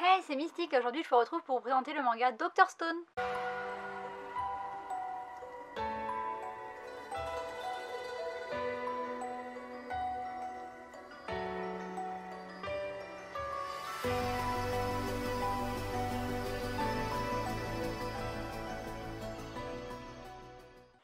Hey, c'est Mystique, aujourd'hui je vous retrouve pour vous présenter le manga Dr Stone.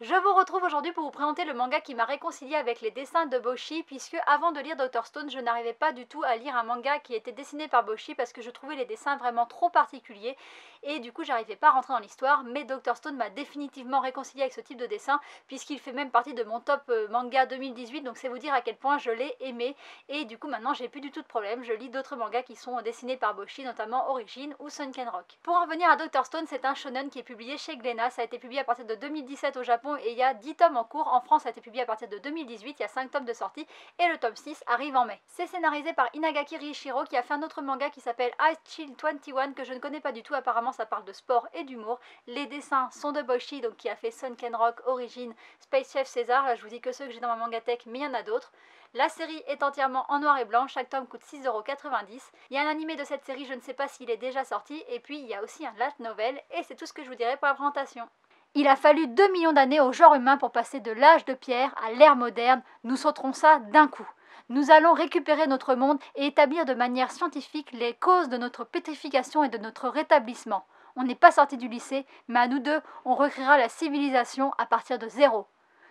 Je vous retrouve aujourd'hui pour vous présenter le manga qui m'a réconcilié avec les dessins de Boshi, puisque avant de lire Dr Stone, je n'arrivais pas du tout à lire un manga qui était dessiné par Boshi parce que je trouvais les dessins vraiment trop particuliers et du coup j'arrivais pas à rentrer dans l'histoire, mais Dr Stone m'a définitivement réconcilié avec ce type de dessin puisqu'il fait même partie de mon top manga 2018, donc c'est vous dire à quel point je l'ai aimé et du coup maintenant j'ai plus du tout de problème, je lis d'autres mangas qui sont dessinés par Boshi, notamment Origin ou Sunken Rock. Pour en revenir à Dr Stone, c'est un shonen qui est publié chez Glénat, ça a été publié à partir de 2017 au Japon et il y a 10 tomes en cours. En France, ça a été publié à partir de 2018, il y a 5 tomes de sortie et le tome 6 arrive en mai. C'est scénarisé par Inagaki Riichiro qui a fait un autre manga qui s'appelle Ice Chill 21 que je ne connais pas du tout, apparemment ça parle de sport et d'humour. Les dessins sont de Boshi, donc qui a fait Sunken Rock, Origin, Space Chef César, là je vous dis que ceux que j'ai dans ma mangatech mais il y en a d'autres. La série est entièrement en noir et blanc, chaque tome coûte 6,90 €. Il y a un animé de cette série, je ne sais pas s'il est déjà sorti, et puis il y a aussi un light novel, et c'est tout ce que je vous dirai pour la présentation. Il a fallu 2 millions d'années au genre humain pour passer de l'âge de pierre à l'ère moderne, nous sauterons ça d'un coup. Nous allons récupérer notre monde et établir de manière scientifique les causes de notre pétrification et de notre rétablissement. On n'est pas sorti du lycée, mais à nous deux, on recréera la civilisation à partir de zéro.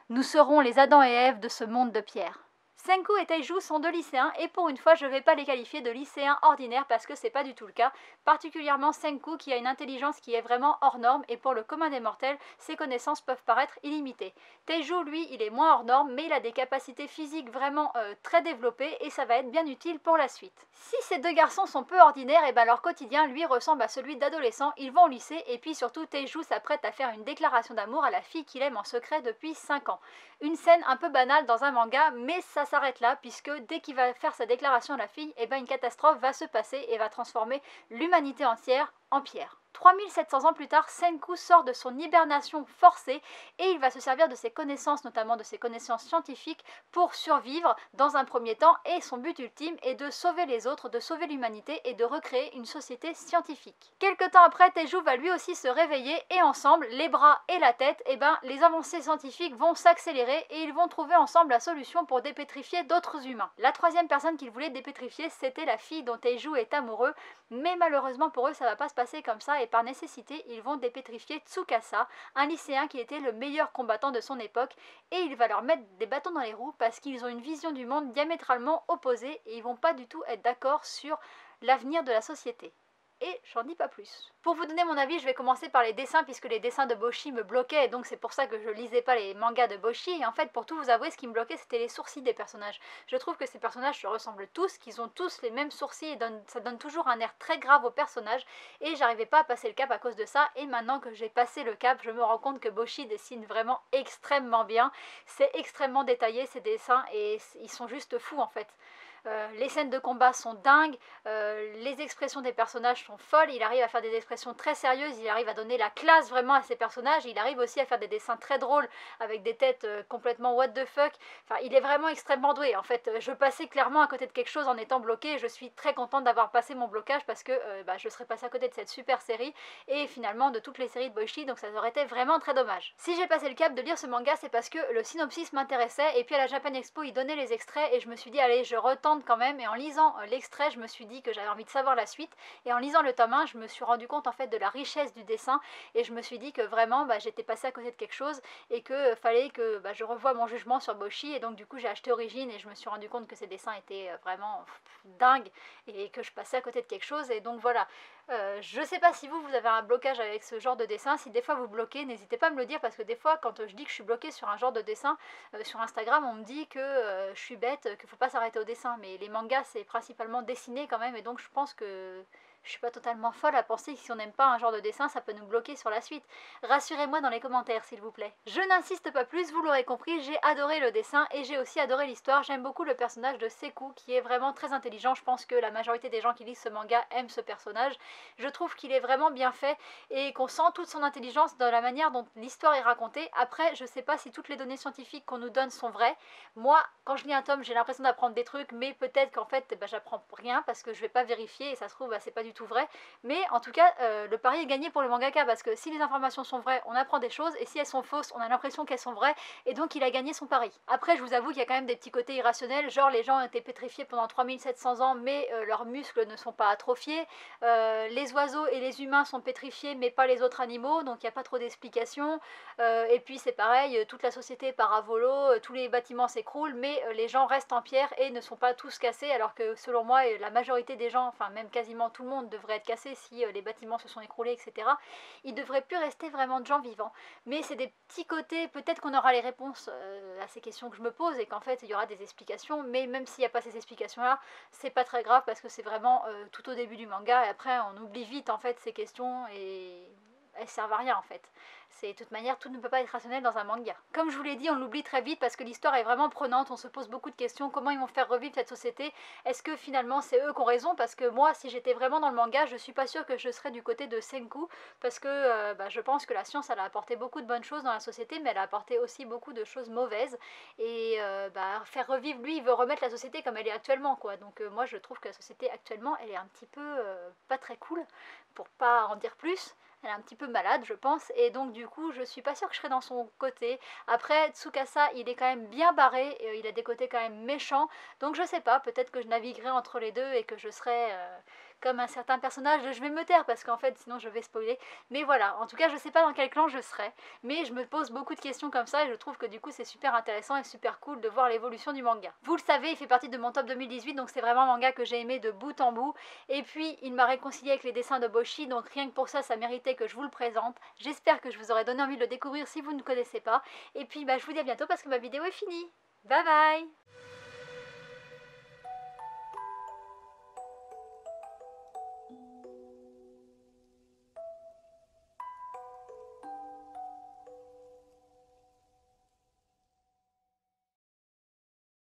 Nous serons les Adam et Ève de ce monde de pierre. Senku et Taiju sont deux lycéens et pour une fois je ne vais pas les qualifier de lycéens ordinaires parce que c'est pas du tout le cas, particulièrement Senku qui a une intelligence qui est vraiment hors norme et pour le commun des mortels, ses connaissances peuvent paraître illimitées. Taiju lui il est moins hors norme mais il a des capacités physiques vraiment très développées et ça va être bien utile pour la suite. Si ces deux garçons sont peu ordinaires, et ben leur quotidien lui ressemble à celui d'adolescents, ils vont au lycée et puis surtout Taiju s'apprête à faire une déclaration d'amour à la fille qu'il aime en secret depuis 5 ans. Une scène un peu banale dans un manga mais ça s'arrête là puisque dès qu'il va faire sa déclaration à la fille, et ben une catastrophe va se passer et va transformer l'humanité entière en pierre. 3700 ans plus tard, Senku sort de son hibernation forcée et il va se servir de ses connaissances, notamment de ses connaissances scientifiques, pour survivre dans un premier temps et son but ultime est de sauver les autres, de sauver l'humanité et de recréer une société scientifique. Quelque temps après, Taiju va lui aussi se réveiller et ensemble, les bras et la tête, et ben les avancées scientifiques vont s'accélérer et ils vont trouver ensemble la solution pour dépétrifier d'autres humains. La troisième personne qu'ils voulaient dépétrifier, c'était la fille dont Taiju est amoureux, mais malheureusement pour eux ça va pas se passer comme ça et par nécessité ils vont dépétrifier Tsukasa, un lycéen qui était le meilleur combattant de son époque et il va leur mettre des bâtons dans les roues parce qu'ils ont une vision du monde diamétralement opposée et ils vont pas du tout être d'accord sur l'avenir de la société. Et j'en dis pas plus. Pour vous donner mon avis, je vais commencer par les dessins puisque les dessins de Boshi me bloquaient et donc c'est pour ça que je lisais pas les mangas de Boshi. Et en fait, pour tout vous avouer, ce qui me bloquait, c'était les sourcils des personnages. Je trouve que ces personnages se ressemblent tous, qu'ils ont tous les mêmes sourcils et ça donne toujours un air très grave aux personnages et j'arrivais pas à passer le cap à cause de ça. Et maintenant que j'ai passé le cap, je me rends compte que Boshi dessine vraiment extrêmement bien. C'est extrêmement détaillé ces dessins et ils sont juste fous en fait. Les scènes de combat sont dingues, les expressions des personnages sont folles, il arrive à faire des expressions très sérieuses, il arrive à donner la classe vraiment à ses personnages, il arrive aussi à faire des dessins très drôles avec des têtes complètement what the fuck, enfin il est vraiment extrêmement doué. En fait je passais clairement à côté de quelque chose en étant bloquée et je suis très contente d'avoir passé mon blocage parce que je serais passée à côté de cette super série et finalement de toutes les séries de Boshi, donc ça aurait été vraiment très dommage. Si j'ai passé le cap de lire ce manga, c'est parce que le synopsis m'intéressait et puis à la Japan Expo il donnait les extraits et je me suis dit allez je retente quand même et en lisant l'extrait je me suis dit que j'avais envie de savoir la suite et en lisant le tome 1 je me suis rendu compte en fait de la richesse du dessin et je me suis dit que vraiment j'étais passée à côté de quelque chose et que fallait que je revoie mon jugement sur Boshi et donc du coup j'ai acheté Origin et je me suis rendu compte que ces dessins étaient vraiment dingues et que je passais à côté de quelque chose et donc voilà. Je sais pas si vous avez un blocage avec ce genre de dessin, si des fois vous bloquez, n'hésitez pas à me le dire parce que des fois quand je dis que je suis bloquée sur un genre de dessin sur Instagram on me dit que je suis bête, qu'il faut pas s'arrêter au dessin mais les mangas c'est principalement dessiné quand même et donc je pense que je suis pas totalement folle à penser que si on n'aime pas un genre de dessin ça peut nous bloquer sur la suite. Rassurez-moi dans les commentaires s'il vous plaît. Je n'insiste pas plus, vous l'aurez compris, j'ai adoré le dessin et j'ai aussi adoré l'histoire. J'aime beaucoup le personnage de Seku qui est vraiment très intelligent, je pense que la majorité des gens qui lisent ce manga aiment ce personnage. Je trouve qu'il est vraiment bien fait et qu'on sent toute son intelligence dans la manière dont l'histoire est racontée. Après je sais pas si toutes les données scientifiques qu'on nous donne sont vraies. Moi quand je lis un tome j'ai l'impression d'apprendre des trucs mais peut-être qu'en fait j'apprends rien parce que je vais pas vérifier et ça se trouve c'est pas du du tout vrai, mais en tout cas le pari est gagné pour le mangaka parce que si les informations sont vraies, on apprend des choses, et si elles sont fausses, on a l'impression qu'elles sont vraies, et donc il a gagné son pari. Après, je vous avoue qu'il y a quand même des petits côtés irrationnels, genre les gens ont été pétrifiés pendant 3700 ans, mais leurs muscles ne sont pas atrophiés, les oiseaux et les humains sont pétrifiés, mais pas les autres animaux, donc il n'y a pas trop d'explications, et puis c'est pareil, toute la société part à volo, tous les bâtiments s'écroulent, mais les gens restent en pierre et ne sont pas tous cassés, alors que selon moi, la majorité des gens, enfin même quasiment tout le monde devrait être cassé si les bâtiments se sont écroulés, etc. Il ne devrait plus rester vraiment de gens vivants. Mais c'est des petits côtés, peut-être qu'on aura les réponses à ces questions que je me pose et qu'en fait il y aura des explications, mais même s'il n'y a pas ces explications-là, c'est pas très grave parce que c'est vraiment tout au début du manga, et après on oublie vite en fait ces questions et elles servent à rien en fait. De toute manière, tout ne peut pas être rationnel dans un manga. Comme je vous l'ai dit, on l'oublie très vite parce que l'histoire est vraiment prenante, on se pose beaucoup de questions, comment ils vont faire revivre cette société, est-ce que finalement c'est eux qui ont raison, parce que moi, si j'étais vraiment dans le manga, je suis pas sûre que je serais du côté de Senku, parce que je pense que la science, elle a apporté beaucoup de bonnes choses dans la société, mais elle a apporté aussi beaucoup de choses mauvaises, et faire revivre, lui, il veut remettre la société comme elle est actuellement, quoi. Donc moi, je trouve que la société actuellement, elle est un petit peu pas très cool, pour pas en dire plus. Elle est un petit peu malade, je pense, et donc du coup, je suis pas sûre que je serais dans son côté. Après, Tsukasa, il est quand même bien barré, et il a des côtés quand même méchants, donc je sais pas, peut-être que je naviguerai entre les deux et que je serai comme un certain personnage de... Je vais me taire parce qu'en fait, sinon je vais spoiler. Mais voilà, en tout cas, je sais pas dans quel clan je serai, mais je me pose beaucoup de questions comme ça, et je trouve que du coup, c'est super intéressant et super cool de voir l'évolution du manga. Vous le savez, il fait partie de mon top 2018, donc c'est vraiment un manga que j'ai aimé de bout en bout. Et puis, il m'a réconcilié avec les dessins de Boshi, donc rien que pour ça, ça méritait que je vous le présente. J'espère que je vous aurai donné envie de le découvrir si vous ne connaissez pas. Et puis, je vous dis à bientôt parce que ma vidéo est finie. Bye bye!